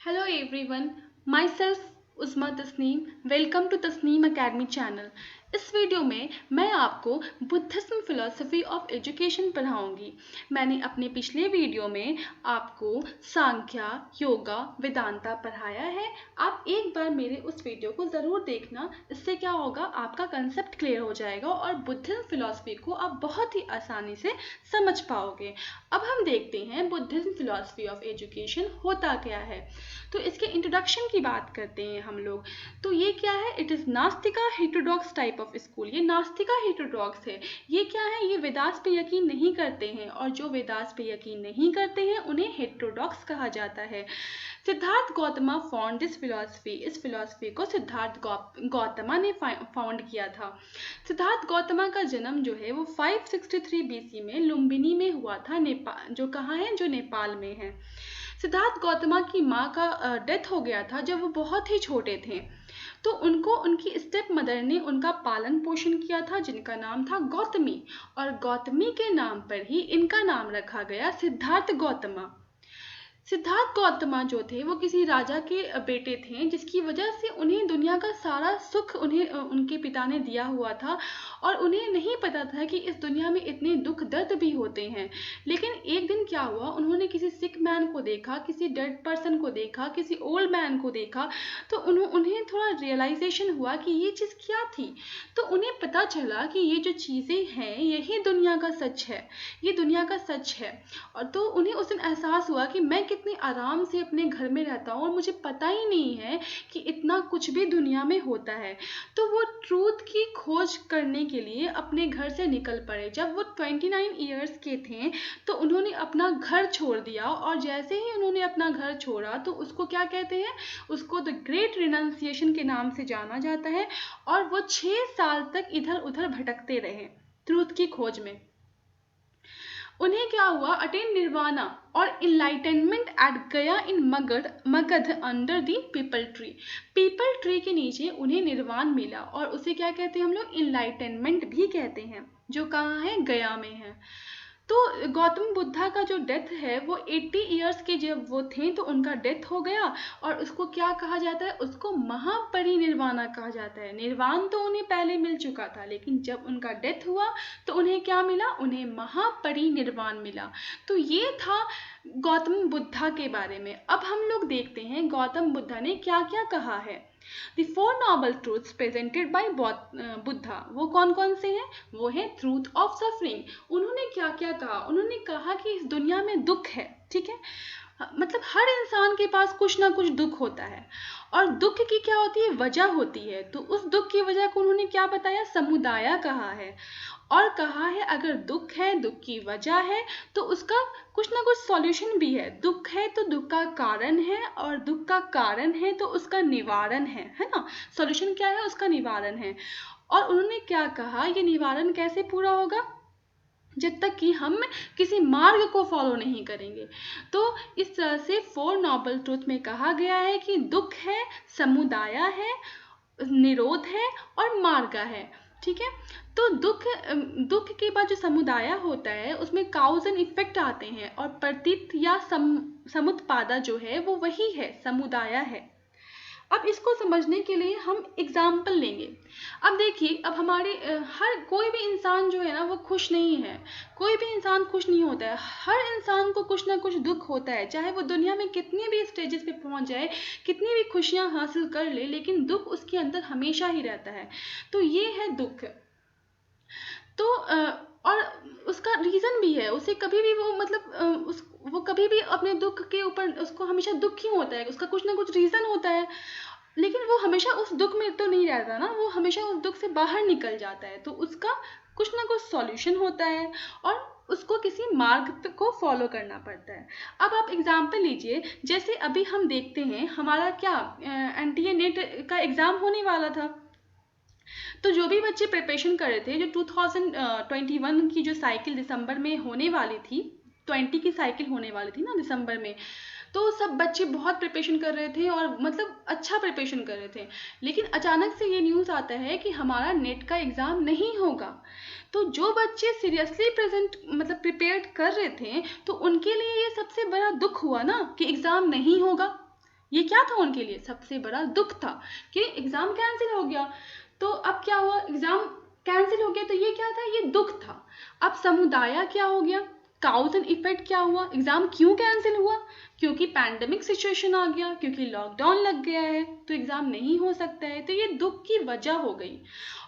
Hello everyone, myself Usma Tasneem, welcome to Tasneem academy channel. इस video में मैं आपको बुद्धिज्म फिलॉसफी ऑफ एजुकेशन पढ़ाऊंगी। मैंने अपने पिछले वीडियो में आपको सांख्या, योगा, वेदांता पढ़ाया है। आप एक बार मेरे उस वीडियो को ज़रूर देखना। इससे क्या होगा, आपका कंसेप्ट क्लियर हो जाएगा और बुद्धिज्म फिलॉसफी को आप बहुत ही आसानी से समझ पाओगे। अब हम देखते हैं बुद्धिज्म फिलॉसफी ऑफ एजुकेशन होता क्या है। तो इसके इंट्रोडक्शन की बात करते हैं हम लोग। तो ये क्या है, it is nastika heterodox type of school. ये नास्तिका हेटेरोडॉक्स है। ये क्या है, ये वेदास पे यकीन नहीं करते हैं, और जो वेदास पे यकीन नहीं करते हैं उन्हें हेटेरोडॉक्स कहा जाता है। Siddhartha Gautama found this philosophy. इस फिलॉसफी को सिद्धार्थ गौतमा ने फाउंड किया था। सिद्धार्थ गौतमा का जन्म जो है वो 563 बीसी में लुम्बिनी में हुआ था। नेपाल जो कहाँ है, जो नेपाल में है। सिद्धार्थ गौतमा की माँ का डेथ हो गया था जब वो बहुत ही छोटे थे। तो उनको उनकी स्टेप मदर ने उनका पालन पोषण किया था, जिनका नाम था गौतमी, और गौतमी के नाम पर ही इनका नाम रखा गया सिद्धार्थ गौतमा। सिद्धार्थ गौतमा जो थे वो किसी राजा के बेटे थे, जिसकी वजह से उन्हें दुनिया का सारा सुख उन्हें उनके पिता ने दिया हुआ था, और उन्हें नहीं पता था कि इस दुनिया में इतने दुख दर्द भी होते हैं। लेकिन एक दिन क्या हुआ, उन्होंने किसी सिक मैन को देखा, किसी डेड पर्सन को देखा, किसी ओल्ड मैन को देखा। तो उन्हें थोड़ा रियलाइजेशन हुआ कि ये चीज़ क्या थी। तो उन्हें पता चला कि ये जो चीज़ें हैं यही दुनिया का सच है, ये दुनिया का सच है। और तो उन्हें उस दिन एहसास हुआ कि मैं कितने आराम से अपने घर में रहता हूँ और मुझे पता ही नहीं है कि इतना कुछ भी दुनिया में होता है। तो वो ट्रूथ की खोज करने के लिए अपने घर से निकल पड़े। जब वो 29 ईयर्स के थे तो उन्होंने अपना घर छोड़ दिया, और जैसे ही उन्होंने अपना घर छोड़ा तो उसको क्या कहते हैं, उसको द ग्रेट रिनाउंसिएशन के नाम से जाना जाता है। और वो 6 साल तक इधर उधर भटकते रहे ट्रूथ की खोज में। उन्हें क्या हुआ, अटेन निर्वाणा और enlightenment at Gaya in Magadha under the peepal tree. Peepal tree के नीचे उन्हें निर्वाण मिला, और उसे क्या कहते हैं हम लोग, इनलाइटनमेंट भी कहते हैं, जो कहाँ है, गया में है। तो गौतम बुद्धा का जो डेथ है वो 80 ईयर्स के जब वो थे तो उनका डेथ हो गया, और उसको क्या कहा जाता है, उसको महापरिनिर्वाणा कहा जाता है। निर्वाण तो उन्हें पहले मिल चुका था, लेकिन जब उनका डेथ हुआ तो उन्हें क्या मिला, उन्हें महापरिनिर्वाण मिला। तो ये था गौतम बुद्धा के बारे में। अब हम लोग देखते हैं गौतम बुद्धा ने क्या क्या कहा है। The four noble truths presented by Buddha, वो कौन कौन से हैं, वो है ट्रूथ ऑफ सफरिंग। उन्होंने क्या क्या कहा, उन्होंने कहा कि इस दुनिया में दुख है, ठीक है, मतलब हर इंसान के पास कुछ ना कुछ दुख होता है, और दुख की क्या होती है, वजह होती है। तो उस दुख की वजह को उन्होंने क्या बताया, समुदाय कहा है। और कहा है अगर दुख है, दुख की वजह है, तो उसका कुछ ना कुछ सॉल्यूशन भी है। दुख है तो दुख का कारण है, और दुख का कारण है तो उसका निवारण है ना। सॉल्यूशन क्या है, उसका निवारण है। और उन्होंने क्या कहा, ये निवारण कैसे पूरा होगा, जब तक कि हम किसी मार्ग को फॉलो नहीं करेंगे। तो इस तरह से 4 नोबल ट्रूथ में कहा गया है कि दुख है, समुदाय है, निरोध है, और मार्ग है, ठीक है। तो दुख के बाद जो समुदाय होता है उसमें काउज एंड इफेक्ट आते हैं, और प्रतीत या समुत्पादा जो है वो वही है, समुदाय है। अब इसको समझने के लिए हम एग्जाम्पल लेंगे। अब देखिए, अब हमारे हर कोई भी इंसान जो है ना वो खुश नहीं है। कोई भी इंसान खुश नहीं होता है। हर इंसान को कुछ ना कुछ दुख होता है, चाहे वो दुनिया में कितनी भी स्टेजेस पे पहुंच जाए, कितनी भी खुशियां हासिल कर ले, लेकिन दुख उसके अंदर हमेशा ही रहता है। तो ये है दुख। तो और उसका रीज़न भी है, उसे कभी भी वो मतलब वो कभी भी अपने दुख के ऊपर, उसको हमेशा दुख क्यों होता है, उसका कुछ ना कुछ रीज़न होता है। लेकिन वो हमेशा उस दुख में तो नहीं रहता ना, वो हमेशा उस दुख से बाहर निकल जाता है। तो उसका कुछ ना कुछ सॉल्यूशन होता है, और उसको किसी मार्ग को फॉलो करना पड़ता है। अब आप एग्जाम्पल लीजिए, जैसे अभी हम देखते हैं हमारा क्या एनटीए नेट का एग्ज़ाम होने वाला था। तो जो भी बच्चे प्रिपरेशन कर रहे थे, जो 2021 की जो साइकिल दिसंबर में होने वाली थी, 20 की साइकिल होने वाली थी ना दिसंबर में, तो सब बच्चे बहुत प्रिपरेशन कर रहे थे, और मतलब अच्छा प्रिपरेशन कर रहे थे। लेकिन अचानक से ये न्यूज़ आता है कि हमारा नेट का एग्ज़ाम नहीं होगा। तो जो बच्चे सीरियसली प्रिपेयर कर रहे थे, तो उनके लिए ये सबसे बड़ा दुख हुआ ना कि एग्ज़ाम नहीं होगा। ये क्या था उनके लिए? सबसे बड़ा दुख था कि एग्जाम कैंसिल हो गया। तो अब क्या हुआ? एग्जाम कैंसिल हो गया तो ये क्या था? ये दुख था। अब समुदाय क्या हो गया? काउज एंड इफेक्ट क्या हुआ? एग्जाम क्यों कैंसिल हुआ? क्योंकि पैंडेमिक सिचुएशन आ गया, क्योंकि लॉकडाउन लग गया है तो एग्जाम नहीं हो सकता है। तो ये दुख की वजह हो गई।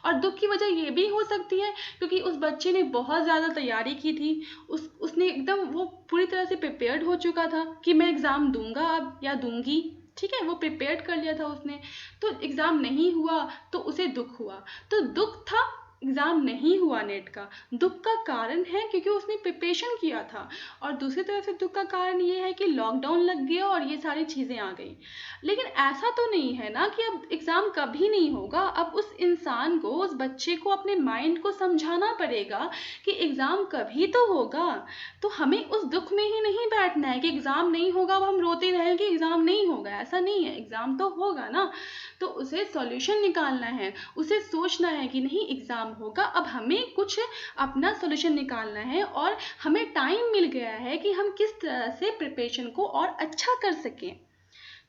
और दुख की वजह ये भी हो सकती है क्योंकि उस बच्चे ने बहुत ज़्यादा तैयारी की थी, उसने एकदम वो पूरी तरह से प्रिपेयर्ड हो चुका था कि मैं एग्ज़ाम दूंगा अब या दूंगी, ठीक है, वो प्रिपेयर्ड कर लिया था उसने। तो एग्ज़ाम नहीं हुआ तो उसे दुख हुआ। तो दुख था एग्ज़ाम नहीं हुआ नेट का। दुख का कारण है क्योंकि उसने प्रिपरेशन किया था। और दूसरी तरफ से दुख का कारण ये है कि लॉकडाउन लग गया और ये सारी चीज़ें आ गई। लेकिन ऐसा तो नहीं है ना कि अब एग्ज़ाम कभी नहीं होगा। अब उस इंसान को, उस बच्चे को अपने माइंड को समझाना पड़ेगा कि एग्ज़ाम कभी तो होगा। तो हमें उस दुख में ही नहीं बैठना है कि एग्ज़ाम नहीं होगा, अब हम रोते रहें कि एग्ज़ाम नहीं होगा। ऐसा नहीं है, एग्ज़ाम तो होगा ना। तो उसे सॉल्यूशन निकालना है, उसे सोचना है कि नहीं एग्ज़ाम होगा, अब हमें कुछ अपना सॉल्यूशन निकालना है और हमें टाइम मिल गया है कि हम किस तरह से प्रिपरेशन को और अच्छा कर सकें।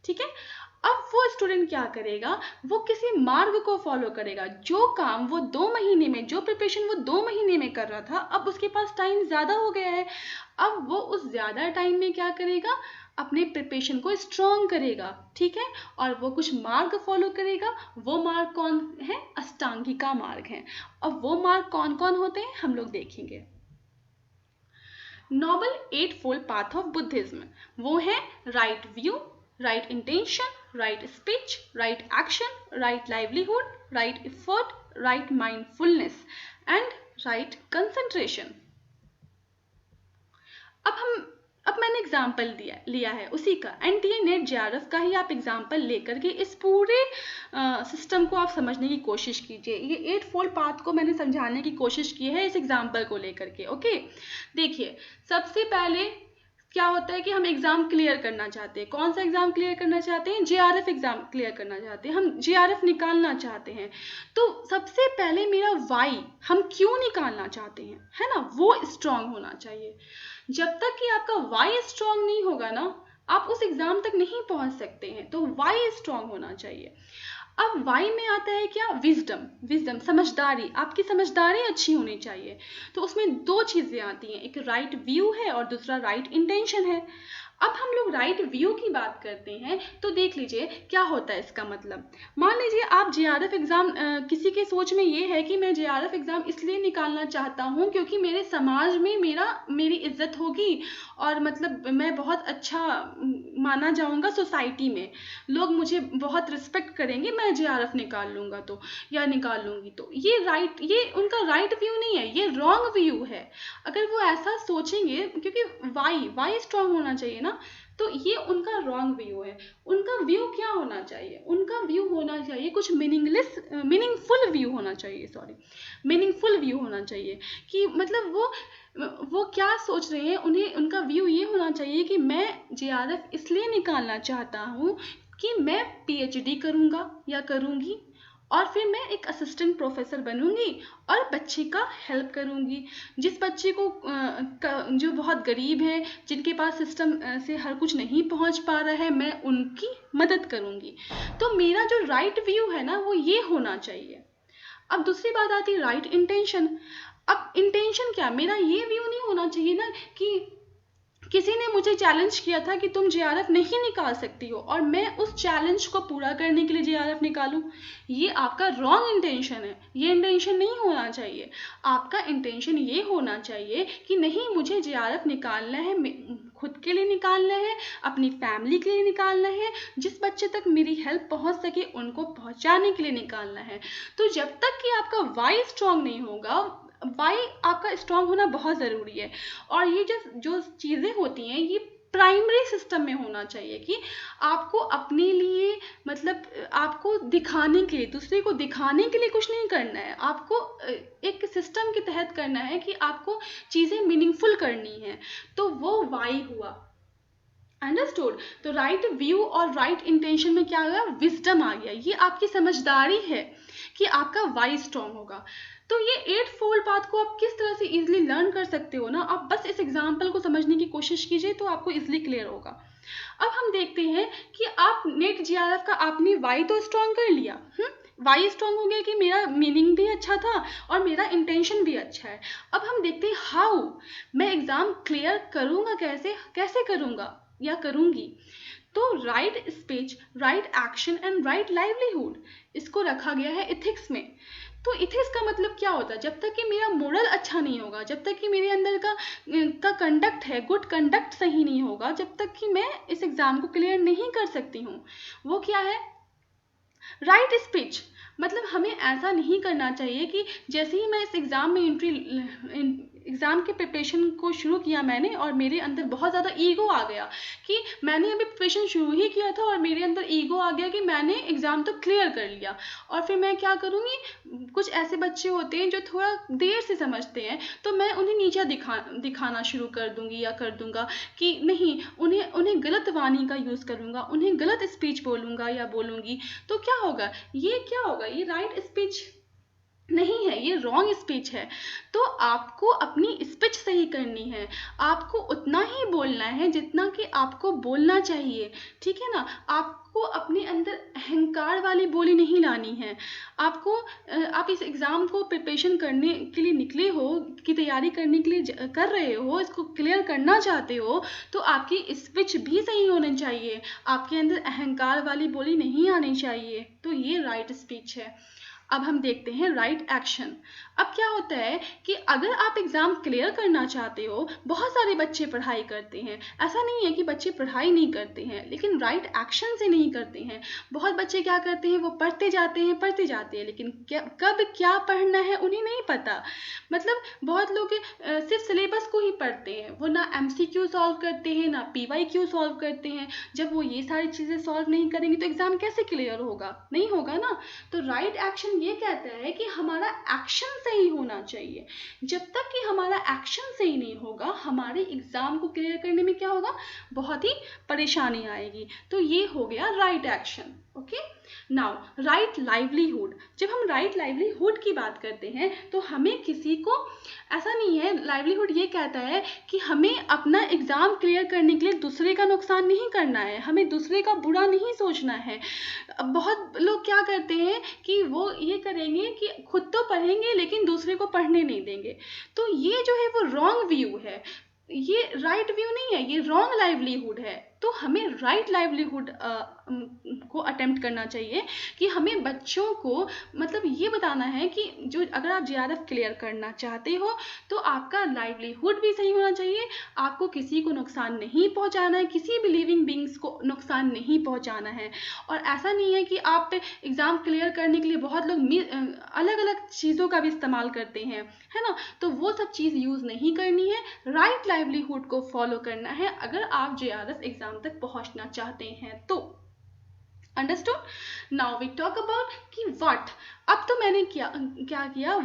ठीक है। अब वो स्टूडेंट क्या करेगा? वो किसी मार्ग को फॉलो करेगा। जो काम वो 2 महीने में, जो प्रिपरेशन वो 2 महीने में कर रहा था, अब उसके पास टाइम ज़्यादा हो गया है। अब वो उस ज़्यादा टाइम में क्या करेगा? अपने प्रिपरेशन को स्ट्रॉन्ग करेगा, ठीक है। और वो कुछ मार्ग फॉलो करेगा। वो मार्ग कौन है? अष्टांगिका मार्ग है। अब वो मार्ग कौन कौन होते हैं हम लोग देखेंगे। Noble 8-fold path of Buddhism वो है right view, right intention, right speech, right action, right livelihood, right effort, right mindfulness and right concentration. अब मैंने एग्जाम्पल लिया है उसी का, एनटीए नेट जेआरएफ का ही आप एग्जाम्पल लेकर के इस पूरे सिस्टम को आप समझने की कोशिश कीजिए। ये 8-fold पाथ को मैंने समझाने की कोशिश की है इस एग्जाम्पल को लेकर के। ओके, देखिए, सबसे पहले क्या होता है कि हम एग्जाम क्लियर करना चाहते हैं। कौन सा एग्जाम क्लियर करना चाहते हैं? जेआरएफ एग्जाम क्लियर करना चाहते हैं, हम जेआरएफ निकालना चाहते हैं। तो सबसे पहले मेरा वाई, हम क्यों निकालना चाहते हैं, है ना, वो स्ट्रांग होना चाहिए। जब तक कि आपका वाई स्ट्रांग नहीं होगा ना, आप उस एग्जाम तक नहीं पहुंच सकते हैं। तो वाई स्ट्रांग होना चाहिए। अब वाई में आता है क्या? विजडम, समझदारी। आपकी समझदारी अच्छी होनी चाहिए। तो उसमें 2 चीजें आती हैं, एक राइट व्यू है और दूसरा राइट इंटेंशन है। अब हम लोग राइट व्यू की बात करते हैं तो देख लीजिए क्या होता है इसका मतलब। मान लीजिए आप जेआरएफ एग्जाम, किसी के सोच में ये है कि मैं जेआरएफ एग्जाम इसलिए निकालना चाहता हूँ क्योंकि मेरे समाज में मेरी इज्जत होगी और मतलब मैं बहुत अच्छा माना जाऊंगा सोसाइटी में, लोग मुझे बहुत रिस्पेक्ट करेंगे, मैं जेआरएफ निकाल लूंगा तो, या निकाल लूंगी तो। ये उनका राइट व्यू नहीं है, ये रॉन्ग व्यू है। अगर वो ऐसा सोचेंगे, क्योंकि वाई स्ट्रांग होना चाहिए ना, तो ये उनका रॉन्ग व्यू है। उनका व्यू क्या होना चाहिए? उनका व्यू होना चाहिए कुछ मीनिंगफुल व्यू होना चाहिए, मीनिंगफुल व्यू होना चाहिए कि मतलब वो क्या सोच रहे हैं, उनका व्यू ये होना चाहिए कि मैं जेआरएफ इसलिए निकालना चाहता हूँ कि मैं पीएचडी करूँगा या करूँगी और फिर मैं एक असिस्टेंट प्रोफेसर बनूंगी और बच्चे का हेल्प करूंगी। जिस बच्चे को जो बहुत गरीब है, जिनके पास सिस्टम से हर कुछ नहीं पहुंच पा रहा है, मैं उनकी मदद करूंगी। तो मेरा जो राइट व्यू है ना, वो ये होना चाहिए। अब दूसरी बात आती है राइट इंटेंशन। अब इंटेंशन क्या? मेरा ये व्यू नहीं होना चाहिए ना कि किसी ने मुझे चैलेंज किया था कि तुम जेआरएफ नहीं निकाल सकती हो और मैं उस चैलेंज को पूरा करने के लिए जेआरएफ निकालूं। ये आपका रॉन्ग इंटेंशन है। ये इंटेंशन नहीं होना चाहिए। आपका इंटेंशन ये होना चाहिए कि नहीं, मुझे जेआरएफ निकालना है, खुद के लिए निकालना है, अपनी फैमिली के लिए निकालना है, जिस बच्चे तक मेरी हेल्प पहुंच सके उनको पहुंचाने के लिए निकालना है। तो जब तक कि आपका वाई स्ट्रांग नहीं होगा, वाई आपका स्ट्रांग होना बहुत ज़रूरी है। और ये जो चीज़ें होती हैं, ये प्राइमरी सिस्टम में होना चाहिए कि आपको अपने लिए, मतलब आपको दिखाने के लिए, दूसरे को दिखाने के लिए कुछ नहीं करना है। आपको एक सिस्टम के तहत करना है कि आपको चीज़ें मीनिंगफुल करनी है। तो वो वाई हुआ। अंडरस्टूड? तो राइट व्यू और राइट इंटेंशन में क्या हुआ? विजडम आ गया। ये आपकी समझदारी है कि आपका वाई स्ट्रांग होगा। तो ये 8 फोल्ड पाथ को आप किस तरह से इजीली लर्न कर सकते हो ना, आप बस इस एग्जाम्पल को समझने की कोशिश कीजिए तो आपको इजीली क्लियर होगा। अब हम देखते हैं कि आप नेट जीआरएफ का आपने वाई तो स्ट्रॉन्ग कर लिया, वाई स्ट्रॉन्ग हो गया कि मेरा मीनिंग भी अच्छा था और मेरा इंटेंशन भी अच्छा है। अब हम देखते हैं हाउ मैं एग्जाम क्लियर करूँगा, कैसे करूँगा या करूँगी। तो right speech, right action and right livelihood, इसको रखा गया है इथिक्स में। तो इथिक्स का मतलब क्या होता है, जब तक कि मेरा मोरल अच्छा नहीं होगा, जब तक कि मेरे अंदर का कंडक्ट है, गुड कंडक्ट सही नहीं होगा, जब तक कि मैं इस एग्जाम को क्लियर नहीं कर सकती हूँ। वो क्या है, राइट स्पीच। मतलब हमें ऐसा नहीं करना चाहिए कि जैसे ही मैं इस एग्ज़ाम में एग्ज़ाम के प्रिपरेशन को शुरू किया मैंने और मेरे अंदर बहुत ज़्यादा ईगो आ गया कि मैंने अभी प्रिपरेशन शुरू ही किया था और मेरे अंदर ईगो आ गया कि मैंने एग्ज़ाम तो क्लियर कर लिया और फिर मैं क्या करूँगी। कुछ ऐसे बच्चे होते हैं जो थोड़ा देर से समझते हैं, तो मैं उन्हें नीचा दिखाना शुरू कर दूँगी या कर दूँगा कि नहीं, उन्हें गलत वाणी का यूज़ करूँगा, उन्हें गलत स्पीच बोलूँगा या बोलूँगी। तो क्या होगा, ये राइट स्पीच नहीं है, ये रॉन्ग स्पीच है। तो आपको अपनी स्पीच सही करनी है, आपको उतना ही बोलना है जितना कि आपको बोलना चाहिए, ठीक है ना। आपको अपने अंदर अहंकार वाली बोली नहीं लानी है। आप इस एग्ज़ाम को प्रिपरेशन करने के लिए निकले हो, की तैयारी करने के लिए कर रहे हो, इसको क्लियर करना चाहते हो, तो आपकी स्पीच भी सही होनी चाहिए, आपके अंदर अहंकार वाली बोली नहीं आनी चाहिए। तो ये राइट स्पीच है। अब हम देखते हैं राइट एक्शन। अब क्या होता है कि अगर आप एग्ज़ाम क्लियर करना चाहते हो, बहुत सारे बच्चे पढ़ाई करते हैं, ऐसा नहीं है कि बच्चे पढ़ाई नहीं करते हैं, लेकिन राइट एक्शन से नहीं करते हैं। बहुत बच्चे क्या करते हैं, वो पढ़ते जाते हैं, लेकिन कब क्या पढ़ना है उन्हें नहीं पता। मतलब बहुत लोग सिर्फ सिलेबस को ही पढ़ते हैं, वो ना MCQ सॉल्व करते हैं, ना PYQ सॉल्व करते हैं। जब वो ये सारी चीज़ें सॉल्व नहीं करेंगे तो एग्ज़ाम कैसे क्लियर होगा, नहीं होगा ना। तो राइट एक्शन ये कहता है कि हमारा एक्शन सही होना चाहिए। जब तक कि हमारा एक्शन सही नहीं होगा, हमारे एग्जाम को क्लियर करने में क्या होगा, बहुत ही परेशानी आएगी। तो ये हो गया right action. Okay, now right livelihood. जब हम राइट लाइवलीहुड की बात करते हैं तो हमें किसी को, ऐसा नहीं है, लाइवलीहुड ये कहता है कि हमें अपना एग्ज़ाम क्लियर करने के लिए दूसरे का नुकसान नहीं करना है, हमें दूसरे का बुरा नहीं सोचना है। बहुत लोग क्या करते हैं कि वो ये करेंगे कि खुद तो पढ़ेंगे लेकिन दूसरे को पढ़ने नहीं देंगे। तो ये जो है वो रॉन्ग व्यू है, ये राइट व्यू नहीं है, ये रॉन्ग लाइवलीहुड है। तो हमें राइट लाइवलीहुड को अटेम्प्ट करना चाहिए कि हमें बच्चों को मतलब ये बताना है कि जो अगर आप JRF क्लियर करना चाहते हो तो आपका लाइवलीहुड भी सही होना चाहिए, आपको किसी को नुकसान नहीं पहुंचाना है, किसी भी लिविंग बींग्स को नुकसान नहीं पहुंचाना है। और ऐसा नहीं है कि आप एग्ज़ाम क्लियर करने के लिए बहुत लोग अलग अलग चीज़ों का भी इस्तेमाल करते हैं, है ना। तो वो सब चीज़ यूज़ नहीं करनी है, राइट लाइवलीहुड को फॉलो करना है अगर आप JRF एग्ज़ाम तक पहुंचना चाहते हैं तो। Understood. Now we talk about कि व्हाट। अब तो मैंने क्या किया,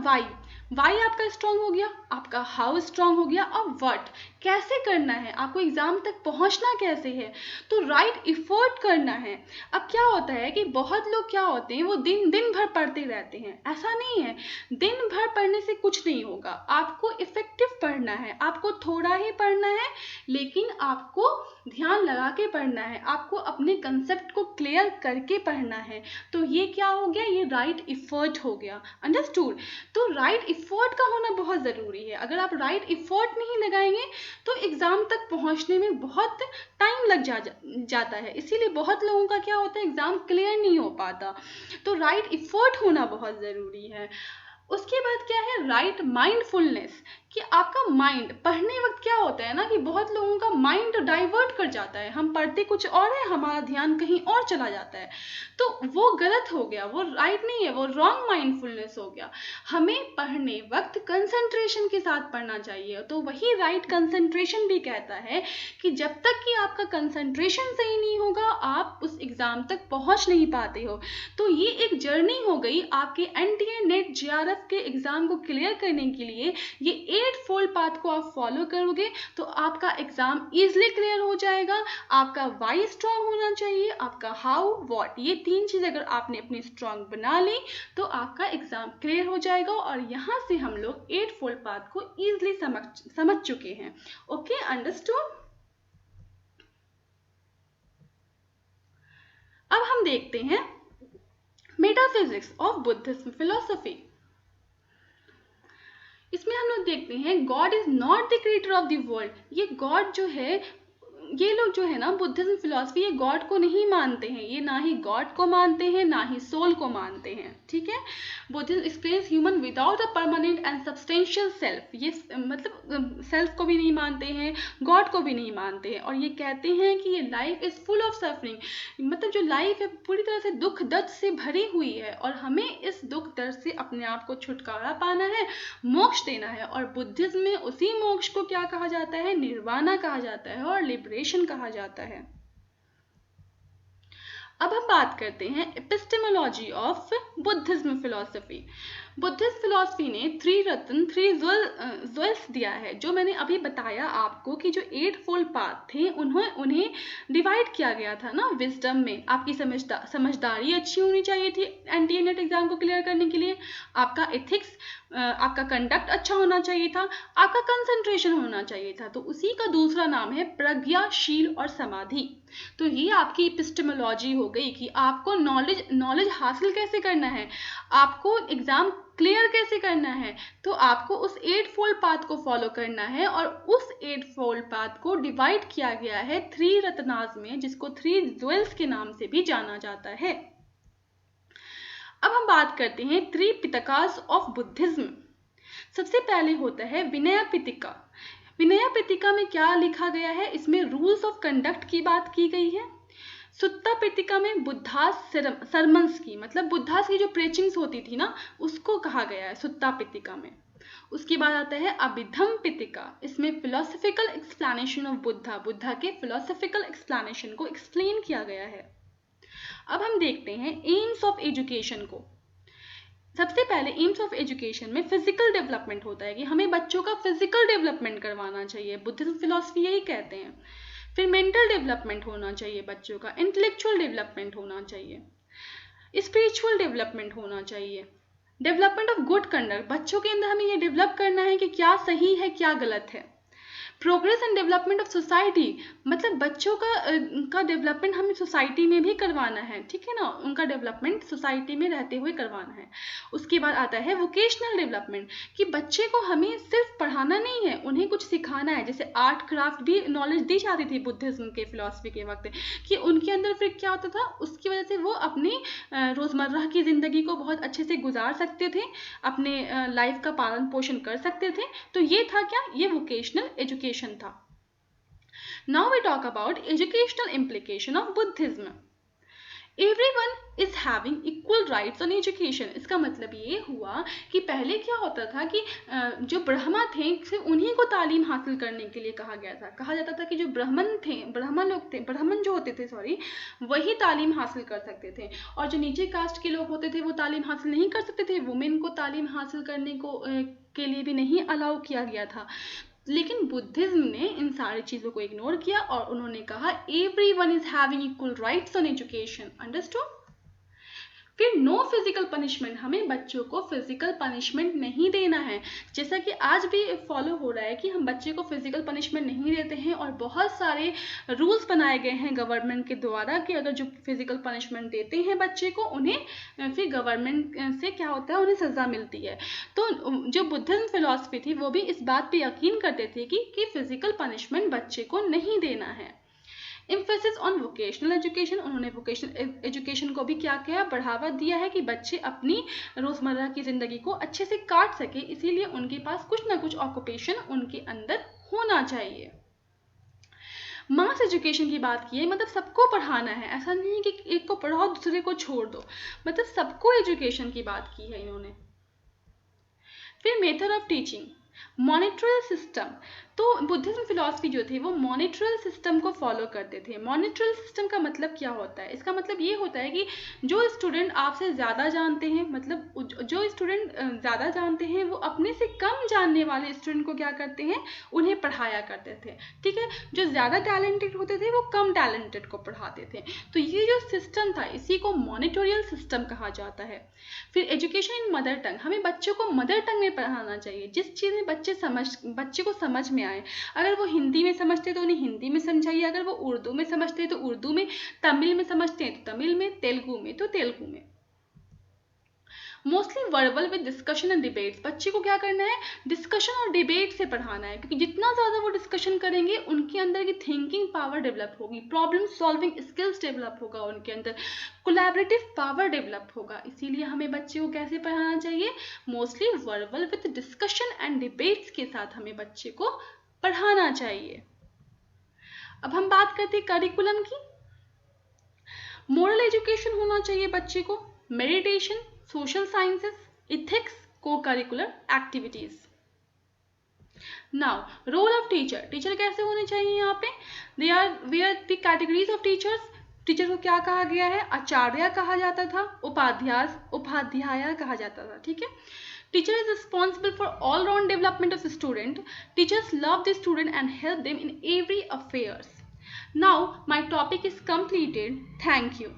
वाई आपका स्ट्रांग हो गया, आपका हाउ स्ट्रांग हो गया। अब व्हाट, कैसे करना है, आपको एग्जाम तक पहुंचना कैसे है, तो राइट एफर्ट करना है। अब क्या होता है कि बहुत लोग क्या होते हैं, वो दिन भर पढ़ते रहते हैं। ऐसा नहीं है, दिन भर पढ़ने से कुछ नहीं होगा, आपको इफेक्टिव पढ़ना है, आपको थोड़ा ही पढ़ना है लेकिन आपको ध्यान लगा के पढ़ना है, आपको अपने कंसेप्ट को क्लियर करके पढ़ना है। तो ये क्या हो गया, ये राइट एफर्ट हो गया। अंडरस्टूड। तो राइट एफर्ट का होना बहुत ज़रूरी है। अगर आप राइट एफर्ट नहीं लगाएंगे तो एग्ज़ाम तक पहुंचने में बहुत टाइम लग जाता है, इसीलिए बहुत लोगों का क्या होता है, एग्ज़ाम क्लियर नहीं हो पाता। तो राइट एफर्ट होना बहुत ज़रूरी है। उसके बाद क्या है, राइट माइंडफुलनेस, कि आपका माइंड पढ़ने वक्त क्या होता है ना कि बहुत लोगों का माइंड डाइवर्ट कर जाता है, हम पढ़ते कुछ और है, हमारा ध्यान कहीं और चला जाता है। तो वो गलत हो गया, वो राइट नहीं है, वो रॉन्ग माइंडफुलनेस हो गया। हमें पढ़ने वक्त कंसंट्रेशन के साथ पढ़ना चाहिए। तो वही राइट कंसंट्रेशन भी कहता है कि जब तक कि आपका कंसंट्रेशन सही नहीं होगा आप उस एग्ज़ाम तक पहुंच नहीं पाते हो। तो ये एक जर्नी हो गई आपके NTA NET JRF के एग्ज़ाम को क्लियर करने के लिए। ये 8 फोल्ड पाथ को आप फॉलो करोगे तो आपका एग्जाम इजिली क्लियर हो जाएगा। आपका वाई स्ट्रांग होना चाहिए, आपका हाउ, व्हाट, ये 3 चीज़ अगर आपने अपनी स्ट्रांग बना ली तो आपका एग्जाम क्लियर हो जाएगा। और यहाँ से हम लोग 8 फोल्ड पाथ को इजिली समझ चुके हैं। Okay, understood. अब हम देखते हैं मेटाफिजिक्स ऑफ बुद्धिज्म फिलॉसफी। इसमें हम लोग देखते हैं God is not the creator of the world. ये गॉड जो है, ये लोग जो है ना बुद्धिज्म फिलॉसफी, ये गॉड को नहीं मानते हैं। ये ना ही गॉड को मानते हैं ना ही सोल को मानते हैं। ठीक है, Buddhism explains human without a permanent and substantial self. ये मतलब सेल्फ को भी नहीं मानते हैं, गॉड को भी नहीं मानते हैं। और ये कहते हैं कि ये life is full of suffering, मतलब जो लाइफ है पूरी तरह से दुख दर्द से भरी हुई है और हमें इस दुख दर्द से अपने आप को छुटकारा पाना है, मोक्ष देना है। और बुद्धिज्म में उसी मोक्ष को क्या कहा जाता है? निर्वाणा कहा जाता है और लिबरेशन कहा जाता है। अब हम बात करते हैं epistemology of Buddhism philosophy. Buddhist philosophy ने 3 रत्न 3 ज्वेल्स दिया है। जो मैंने अभी बताया आपको कि जो 8 फोल्ड पाथ थे उन्हें डिवाइड किया गया था ना विजडम में। आपकी समझदारी अच्छी होनी चाहिए थी एनटीए नेट एग्जाम को क्लियर करने के लिए, आपका एथिक्स, आपका कंडक्ट अच्छा होना चाहिए था, आपका कंसंट्रेशन होना चाहिए था। तो उसी का दूसरा नाम है प्रज्ञाशील और समाधि। तो ये आपकी एपिस्टेमोलॉजी हो गई कि आपको नॉलेज हासिल कैसे करना है, आपको एग्जाम क्लियर कैसे करना है। तो आपको उस 8 फोल्ड पाथ को फॉलो करना है और उस 8 फोल्ड पाथ को डिवाइड किया गया है 3 रत्नास में, जिसको 3 ज्वेल्स के नाम से भी जाना जाता है। अब हम बात करते हैं 3 पिटकास ऑफ बुद्धिज्म। सबसे पहले होता है विनय पिटका। विनय पिटका में क्या लिखा गया है? इसमें रूल्स ऑफ कंडक्ट की बात की गई है। सुत्ता पिटका में बुद्धास सरमन्स की, मतलब बुद्धास की जो प्रेचिंग्स होती थी ना, उसको कहा गया है सुत्ता पिटका में। उसके बाद आता है अभिधम पिटका। इसमें फिलोसफिकल एक्सप्लेनेशन ऑफ बुद्धा के फिलोसफिकल एक्सप्लेनेशन को एक्सप्लेन किया गया है। अब हम देखते हैं एम्स ऑफ एजुकेशन को। सबसे पहले एम्स ऑफ एजुकेशन में फिजिकल डेवलपमेंट होता है कि हमें बच्चों का फिजिकल डेवलपमेंट करवाना चाहिए, बुद्धिज्म फिलॉसफी यही कहते हैं। फिर मेंटल डेवलपमेंट होना चाहिए बच्चों का, इंटेलेक्चुअल डेवलपमेंट होना चाहिए, स्पिरिचुअल डेवलपमेंट होना चाहिए, डेवलपमेंट ऑफ गुड कंडक्ट, बच्चों के अंदर हमें ये डेवलप करना है कि क्या सही है क्या गलत है। Progress and development of society, मतलब बच्चों का डेवलपमेंट हमें सोसाइटी में भी करवाना है, ठीक है ना, उनका डेवलपमेंट सोसाइटी में रहते हुए करवाना है। उसके बाद आता है वोकेशनल डेवलपमेंट, कि बच्चे को हमें सिर्फ पढ़ाना नहीं है, उन्हें कुछ सिखाना है। जैसे आर्ट क्राफ्ट भी नॉलेज दी जाती थी बुद्धिज्म के फिलॉसफी के वक्त, कि उनके अंदर फिर क्या होता था, उसकी वजह से वो अपनी रोज़मर्रा की ज़िंदगी को बहुत अच्छे से गुजार सकते थे, अपने लाइफ का पालन पोषण कर सकते थे। तो ये था क्या? ये वोकेशनल एजुकेशन था। Now we talk about educational implication of Buddhism. Everyone is having equal rights on education. इसका मतलब ये हुआ कि पहले क्या होता था कि जो ब्राह्मण थे सिर्फ उन्हीं को तालीम हासिल करने के लिए कहा गया था। कहा जाता था कि जो ब्राह्मण जो होते थे वही तालीम हासिल कर सकते थे, और जो नीचे कास्ट के लोग होते थे वो तालीम हासिल नहीं कर सकते थे। वुमेन को तालीम हासिल करने के लिए भी नहीं अलाउ किया गया था। लेकिन बुद्धिज्म ने इन सारी चीज़ों को इग्नोर किया और उन्होंने कहा everyone is having equal rights on education. Understood? फिर नो फिजिकल पनिशमेंट, हमें बच्चों को फिजिकल पनिशमेंट नहीं देना है। जैसा कि आज भी फॉलो हो रहा है कि हम बच्चे को फिजिकल पनिशमेंट नहीं देते हैं, और बहुत सारे रूल्स बनाए गए हैं गवर्नमेंट के द्वारा कि अगर जो फिजिकल पनिशमेंट देते हैं बच्चे को, उन्हें फिर गवर्नमेंट से क्या होता है, उन्हें सज़ा मिलती है। तो जो बुद्धिज्म फिलॉसफी थी वो भी इस बात पे यकीन करते थे कि फिजिकल पनिशमेंट बच्चे को नहीं देना है। एम्फेसिस ऑन वोकेशनल एजुकेशन, उन्होंने वोकेशनल एजुकेशन को भी क्या किया, बढ़ावा दिया है कि बच्चे अपनी रोज़मर्रा की ज़िंदगी को अच्छे से काट सके, इसीलिए उनके पास कुछ ना कुछ ऑक्यूपेशन उनके अंदर होना चाहिए। मास एजुकेशन की बात की है, मतलब सबको पढ़ाना है, ऐसा नहीं है कि एक को पढ़ाओ दूसरे को छोड़ दो, मतलब सबको एजुकेशन की बात की है इन्होंने। फिर method of teaching, monetary system, तो बुद्धिज्म फिलॉसफी जो थी वो मॉनिटरल सिस्टम को फॉलो करते थे। मॉनिटरल सिस्टम का मतलब क्या होता है? इसका मतलब ये होता है कि जो स्टूडेंट आपसे ज़्यादा जानते हैं, मतलब जो स्टूडेंट ज़्यादा जानते हैं वो अपने से कम जानने वाले स्टूडेंट को क्या करते हैं, उन्हें पढ़ाया करते थे। ठीक है, जो ज़्यादा टैलेंटेड होते थे वो कम टैलेंटेड को पढ़ाते थे। तो ये जो सिस्टम था इसी को मॉनिटोरियल सिस्टम कहा जाता है। फिर एजुकेशन इन मदर टंग, हमें बच्चों को मदर टंग में पढ़ाना चाहिए, जिस चीज़ में बच्चे को समझ में आए। अगर वो हिंदी में समझते तो उन्हें हिंदी में समझाइए, अगर वो उर्दू में समझते हैं तो उर्दू में, तमिल में समझते हैं तो तमिल में, तेलुगु में तो तेलुगु में। Mostly verbal with discussion and debates, बच्चे को क्या करना है, डिस्कशन और डिबेट से पढ़ाना है, क्योंकि जितना ज़्यादा वो डिस्कशन करेंगे उनके अंदर की थिंकिंग पावर डेवलप होगी, प्रॉब्लम सॉल्विंग स्किल्स डेवलप होगा उनके अंदर, कोलैबोरेटिव पावर डेवलप होगा। इसीलिए हमें बच्चे को कैसे पढ़ाना चाहिए, mostly verbal with discussion and debates के साथ हमें बच्चे को पढ़ाना चाहिए। अब हम बात करते हैं करिकुलम की। मोरल एजुकेशन होना चाहिए बच्चे को, meditation, social sciences, ethics, co curricular activities. Now role of teacher, teacher कैसे होने चाहिए यहाँ पे, they are the categories of teachers. Teacher को क्या कहा गया है, आचार्य कहा जाता था, उपाध्याय कहा जाता था। ठीक है, teacher is responsible for all round development of the student. Teachers love the student and help them in every affairs. Now my topic is completed. Thank you.